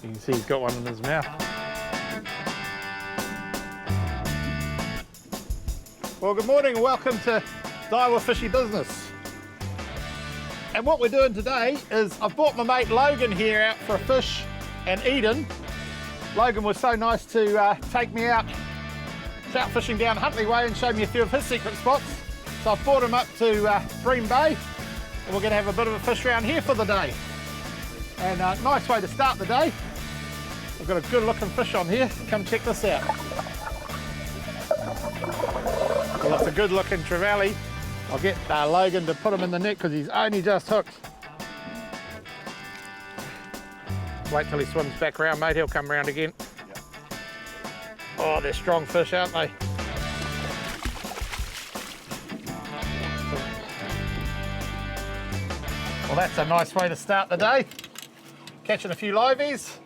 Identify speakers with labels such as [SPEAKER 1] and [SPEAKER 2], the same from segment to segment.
[SPEAKER 1] You can see he's got one in his mouth. Well, good morning and welcome to Aotearoa Fishy Business. And what we're doing today is I've brought my mate Logan here out for a fish in Eden. Logan was so nice to take me out trout fishing down Huntley Way and show me a few of his secret spots. So I've brought him up to Bream Bay and we're going to have a bit of a fish around here for the day. And a nice way to start the day. We've got a good looking fish on here. Come check this out. Well, it's a good looking trevally. I'll get Logan to put him in the net because he's only just hooked. Wait till he swims back around, mate. He'll come around again. Yep. Oh, they're strong fish, aren't they? Well, that's a nice way to start the day. Catching a few liveys.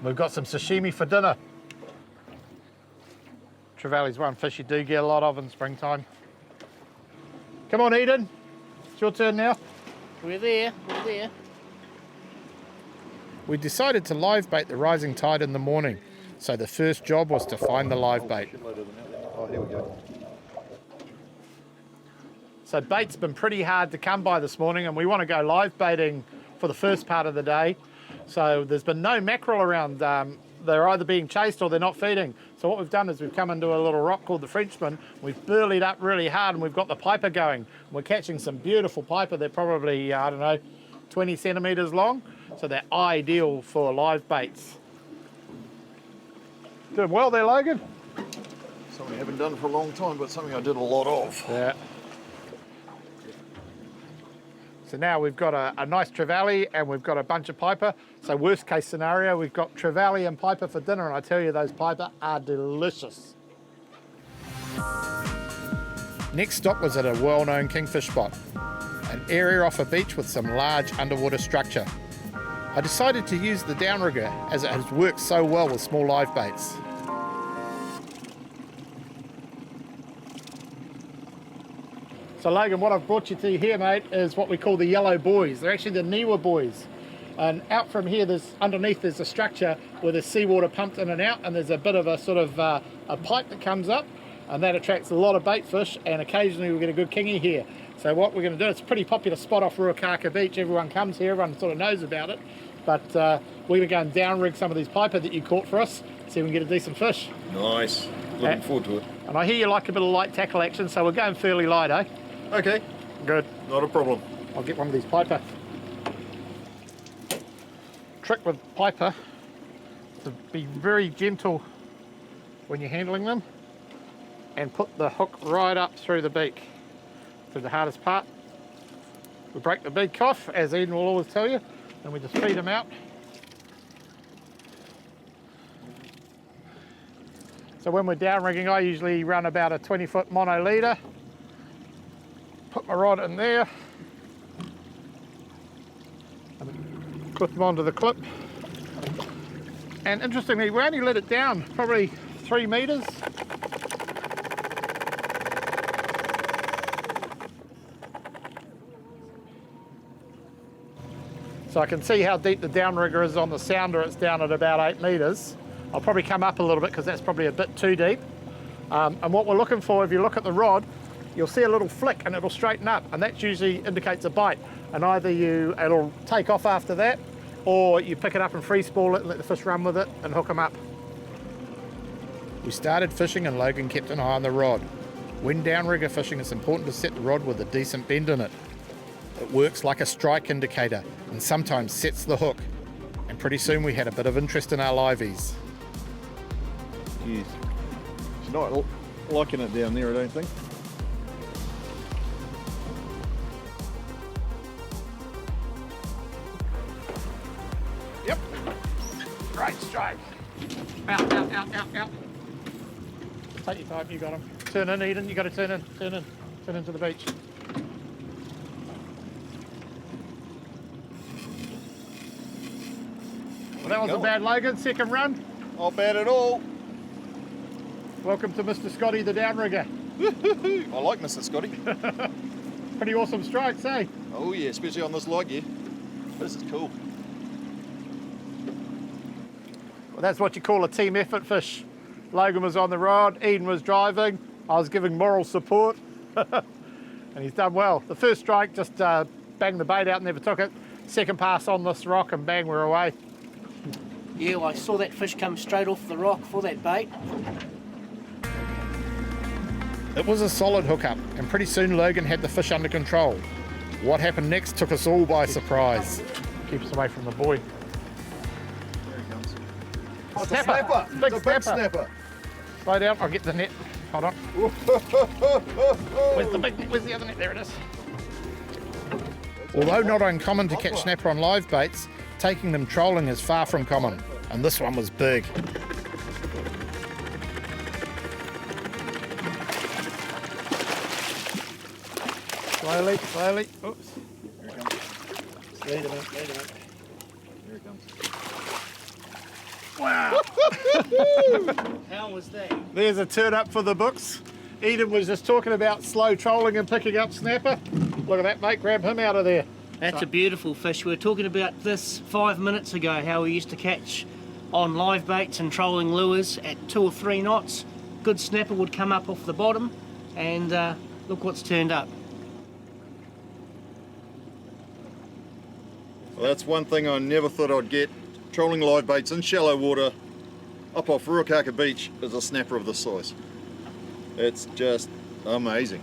[SPEAKER 1] We've got some sashimi for dinner. Trevally's one fish you do get a lot of in springtime. Come on, Eden. It's your turn now.
[SPEAKER 2] We're there, we're there.
[SPEAKER 1] We decided to live bait the rising tide in the morning, so the first job was to find the live bait.
[SPEAKER 3] Oh, here we go.
[SPEAKER 1] So bait's been pretty hard to come by this morning and we want to go live baiting for the first part of the day. So there's been no mackerel around. They're either being chased or they're not feeding. So what we've done is we've come into a little rock called the Frenchman. We've burleyed up really hard and we've got the piper going. We're catching some beautiful piper. They're probably, I don't know, 20 centimetres long. So they're ideal for live baits. Doing well there, Logan?
[SPEAKER 3] Something I haven't done for a long time, but something I did a lot of.
[SPEAKER 1] Yeah. So now we've got a nice trevally and we've got a bunch of piper. So worst case scenario, we've got trevally and piper for dinner, and I tell you, those piper are delicious. Next stop was at a well-known kingfish spot, an area off a beach with some large underwater structure. I decided to use the Downrigger as it has worked so well with small live baits. So Logan, what I've brought you to here, mate, is what we call the yellow buoys. They're actually the Niwa buoys. And out from here, underneath there's a structure where there's seawater pumped in and out, and there's a bit of a sort of a pipe that comes up, and that attracts a lot of bait fish, and occasionally we get a good kingy here. So what we're going to do, it's a pretty popular spot off Ruakaka Beach. Everyone comes here, everyone sort of knows about it. But we're going to go and downrig some of these piper that you caught for us, see if we can get a decent fish.
[SPEAKER 3] Nice. Looking forward to it.
[SPEAKER 1] And I hear you like a bit of light tackle action, so we're going fairly light, eh?
[SPEAKER 3] Okay.
[SPEAKER 1] Good.
[SPEAKER 3] Not a problem.
[SPEAKER 1] I'll get one of these piper. Trick with piper to be very gentle when you're handling them and put the hook right up through the beak, through the hardest part. We break the beak off, as Eden will always tell you, and we just feed them out. So when we're down rigging, I usually run about a 20-foot mono leader. Put my rod in there and clip them onto the clip. And interestingly, we only let it down probably 3 metres. So I can see how deep the downrigger is on the sounder. It's down at about 8 metres. I'll probably come up a little bit because that's probably a bit too deep. And what we're looking for, if you look at the rod, you'll see a little flick and it'll straighten up, and that usually indicates a bite. And either it'll take off after that, or you pick it up and free spool it and let the fish run with it and hook them up. We started fishing and Logan kept an eye on the rod. When downrigger fishing, it's important to set the rod with a decent bend in it. It works like a strike indicator and sometimes sets the hook. And pretty soon we had a bit of interest in our liveys.
[SPEAKER 3] Yes. She's not liking it down there, I don't think.
[SPEAKER 1] Yep. Great strike. Out, out, out, out, out. Take your time, you got him. Turn in, Eden, you got to turn in, turn in. Turn into the beach. Well, that wasn't bad, Logan. Second run.
[SPEAKER 3] Not bad at all.
[SPEAKER 1] Welcome to Mr. Scotty, the Downrigger.
[SPEAKER 3] I like Mr. Scotty.
[SPEAKER 1] Pretty awesome strikes, eh?
[SPEAKER 3] Oh yeah, especially on this light gear. This is cool.
[SPEAKER 1] Well, that's what you call a team effort fish. Logan was on the rod, Eden was driving, I was giving moral support, and he's done well. The first strike, just banged the bait out, never took it. Second pass on this rock and bang, we're away.
[SPEAKER 2] Yeah, well, I saw that fish come straight off the rock for that bait.
[SPEAKER 1] It was a solid hookup, and pretty soon Logan had the fish under control. What happened next took us all by surprise. Keeps away from the boy.
[SPEAKER 3] There he comes.
[SPEAKER 1] Oh,
[SPEAKER 3] It's a snapper.
[SPEAKER 1] Big
[SPEAKER 3] It's a big
[SPEAKER 1] snapper.
[SPEAKER 3] snapper.
[SPEAKER 1] Slow down, I'll get the net. Hold on. Where's the other net? There it is. Although not uncommon to catch snapper on live baits, taking them trolling is far from common, and this one was big. Slowly, slowly. Oops.
[SPEAKER 3] Here he comes.
[SPEAKER 2] Lead him in, lead him in.
[SPEAKER 3] Here he comes.
[SPEAKER 1] Wow.
[SPEAKER 2] How was that?
[SPEAKER 1] There's a turn up for the books. Eden was just talking about slow trolling and picking up snapper. Look at that, mate. Grab him out of there.
[SPEAKER 2] That's a beautiful fish. We were talking about this 5 minutes ago, how we used to catch on live baits and trolling lures at 2 or 3 knots. Good snapper would come up off the bottom, and look what's turned up.
[SPEAKER 3] Well, that's one thing I never thought I'd get. Trolling live baits in shallow water up off Ruakaka Beach is a snapper of this size. It's just amazing.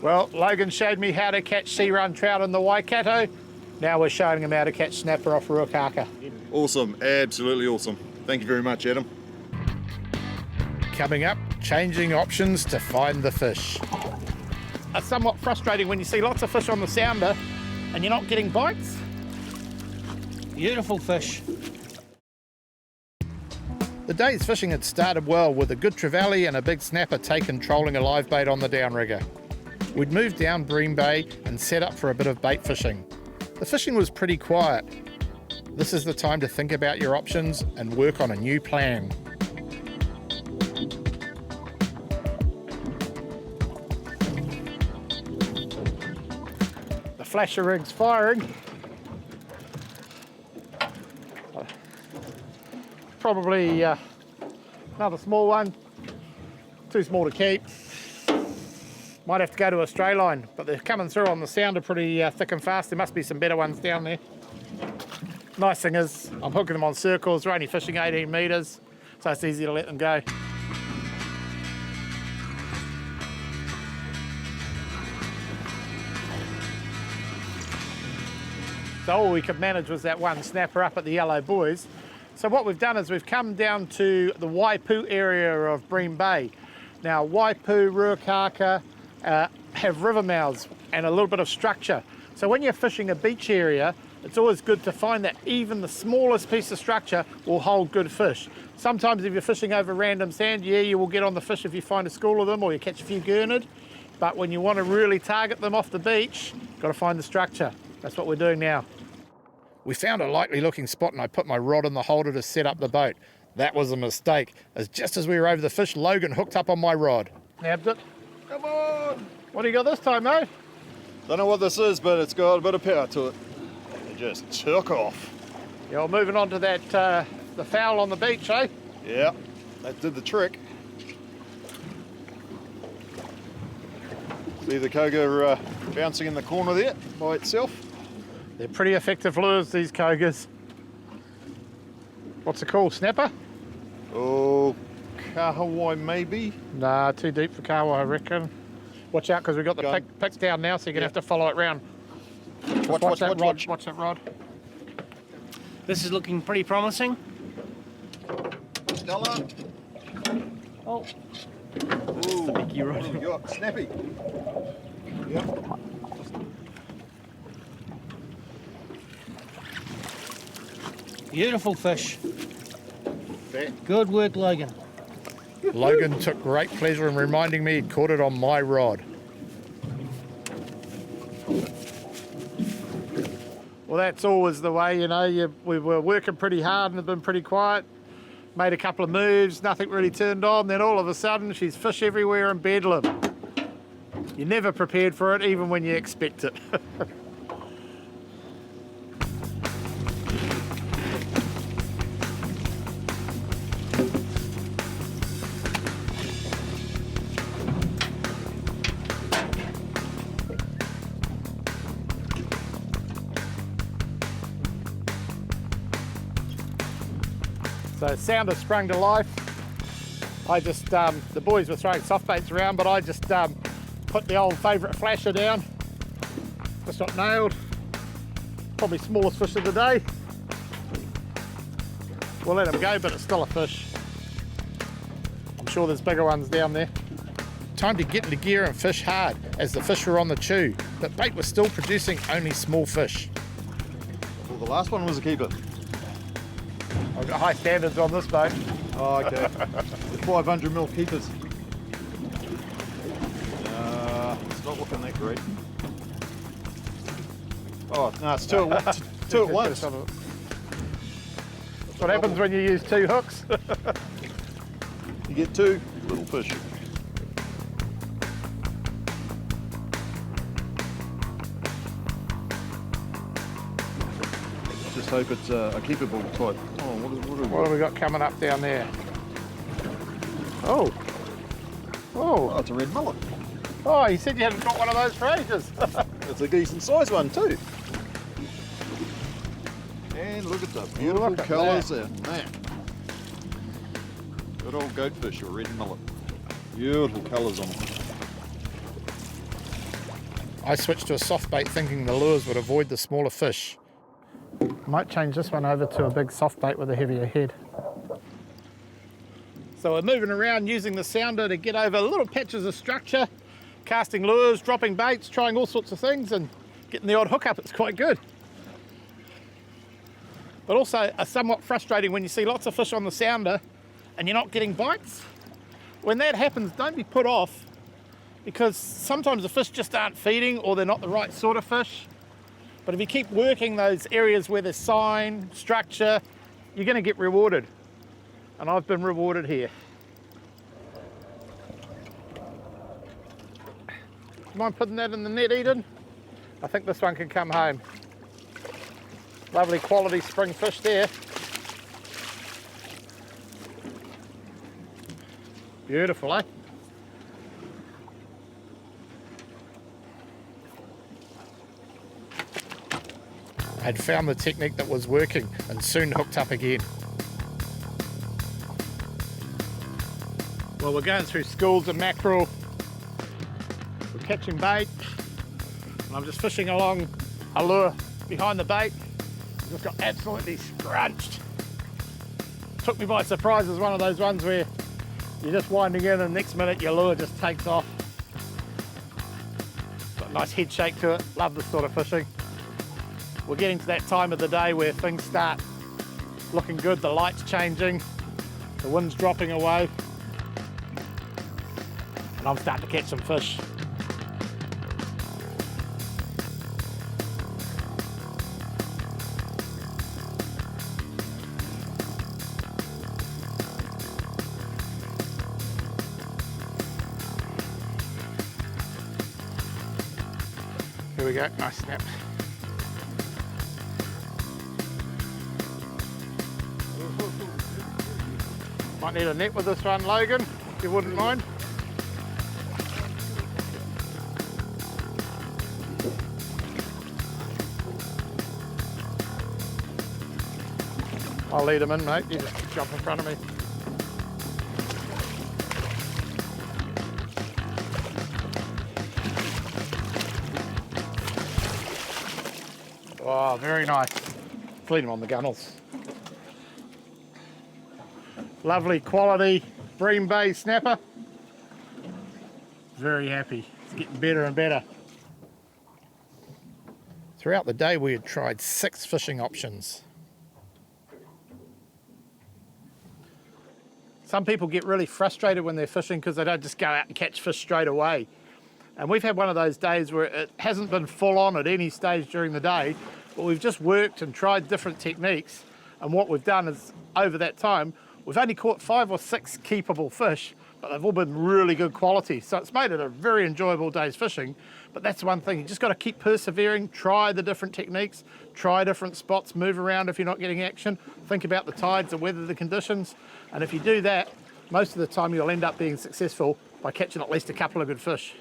[SPEAKER 1] Well, Logan showed me how to catch sea run trout in the Waikato. Now we're showing him how to catch snapper off Ruakaka.
[SPEAKER 3] Awesome, absolutely awesome. Thank you very much, Adam.
[SPEAKER 1] Coming up, changing options to find the fish. It's somewhat frustrating when you see lots of fish on the sounder and you're not getting bites.
[SPEAKER 2] Beautiful fish.
[SPEAKER 1] The day's fishing had started well with a good trevally and a big snapper taken trolling a live bait on the Downrigger. We'd moved down Bream Bay and set up for a bit of bait fishing. The fishing was pretty quiet. This is the time to think about your options and work on a new plan. The flasher rig's firing. Probably another small one, too small to keep. Might have to go to a stray line, but they're coming through on the sounder pretty thick and fast. There must be some better ones down there. Nice thing is, I'm hooking them on circles. They're only fishing 18 metres, so it's easy to let them go. So all we could manage was that one snapper up at the Yellow Buoys. So what we've done is we've come down to the Waipu area of Bream Bay. Now Waipu, Ruakaka have river mouths and a little bit of structure. So when you're fishing a beach area, it's always good to find that even the smallest piece of structure will hold good fish. Sometimes if you're fishing over random sand, yeah, you will get on the fish if you find a school of them or you catch a few gurnard. But when you want to really target them off the beach, you've got to find the structure. That's what we're doing now. We found a likely looking spot and I put my rod in the holder to set up the boat. That was a mistake, as just as we were over the fish, Logan hooked up on my rod. Nabbed it.
[SPEAKER 3] Come on!
[SPEAKER 1] What do you got this time, mate?
[SPEAKER 3] Don't know what this is, but it's got a bit of power to it. It just took off.
[SPEAKER 1] Yeah, well, moving on to that, the foul on the beach, eh?
[SPEAKER 3] Yeah, that did the trick. See the Koga bouncing in the corner there by itself.
[SPEAKER 1] They're pretty effective lures, these Kogas. What's it called, snapper?
[SPEAKER 3] Oh, kahawai maybe?
[SPEAKER 1] Nah, too deep for Kawa, I reckon. Watch out, because we've got the pick down now, so you're going to have to follow it round. Watch that rod.
[SPEAKER 2] This is looking pretty promising.
[SPEAKER 3] Stella.
[SPEAKER 2] Oh,
[SPEAKER 3] Ooh, what have we got? Snappy. Yep.
[SPEAKER 2] beautiful fish.
[SPEAKER 3] Fat.
[SPEAKER 2] Good work, Logan.
[SPEAKER 1] Logan took great pleasure in reminding me he'd caught it on my rod. Well, that's always the way, you know, we were working pretty hard and have been pretty quiet. Made a couple of moves, nothing really turned on, then all of a sudden she's fish everywhere in bedlam. You're never prepared for it, even when you expect it. So sounder sprung to life. I just, the boys were throwing soft baits around, but I just put the old favourite flasher down. Just got nailed. Probably smallest fish of the day. We'll let him go, but it's still a fish. I'm sure there's bigger ones down there. Time to get into gear and fish hard, as the fish were on the chew, but bait was still producing only small fish.
[SPEAKER 3] Well, the last one was a keeper.
[SPEAKER 1] I've got high standards on this boat.
[SPEAKER 3] Oh, okay. The 500mm keepers. It's not looking that great. Oh, no, it's two at once.
[SPEAKER 1] What happens when you use two hooks?
[SPEAKER 3] You get two little fish. Just hope it's a keepable type. Oh,
[SPEAKER 1] What have we got coming up down there? Oh.
[SPEAKER 3] Oh, it's a red mullet.
[SPEAKER 1] Oh, you said you hadn't got one of those for ages.
[SPEAKER 3] It's a decent size one too. And look at the beautiful
[SPEAKER 1] Look at
[SPEAKER 3] colours
[SPEAKER 1] that.
[SPEAKER 3] in that. Good old goatfish or red mullet. Beautiful colours on them.
[SPEAKER 1] I switched to a soft bait thinking the lures would avoid the smaller fish. Might change this one over to a big soft bait with a heavier head. So we're moving around using the sounder to get over little patches of structure, casting lures, dropping baits, trying all sorts of things and getting the odd hook up. It's quite good. But also somewhat frustrating when you see lots of fish on the sounder and you're not getting bites. When that happens, don't be put off, because sometimes the fish just aren't feeding or they're not the right sort of fish. But if you keep working those areas where there's sign, structure, you're going to get rewarded. And I've been rewarded here. Mind putting that in the net, Eden? I think this one can come home. Lovely quality spring fish there. Beautiful, eh? I'd found the technique that was working and soon hooked up again. Well, we're going through schools of mackerel. We're catching bait. And I'm just fishing along a lure behind the bait. Just got absolutely scrunched. Took me by surprise. It's one of those ones where you're just winding in and next minute your lure just takes off. Got a nice head shake to it. Love this sort of fishing. We're getting to that time of the day where things start looking good. The light's changing, the wind's dropping away, and I'm starting to catch some fish. Here we go, nice snap. Might need a net with this one, Logan, if you wouldn't mind. I'll lead him in, mate. You just jump in front of me. Oh, very nice. Fleet him on the gunnels. Lovely quality Bream Bay snapper. Very happy. It's getting better and better. Throughout the day we had tried 6 fishing options. Some people get really frustrated when they're fishing because they don't just go out and catch fish straight away. And we've had one of those days where it hasn't been full on at any stage during the day, but we've just worked and tried different techniques. And what we've done is, over that time, we've only caught 5 or 6 keepable fish, but they've all been really good quality. So it's made it a very enjoyable day's fishing. But that's one thing, you just got to keep persevering, try the different techniques, try different spots, move around if you're not getting action, think about the tides, the weather, the conditions. And if you do that, most of the time you'll end up being successful by catching at least a couple of good fish.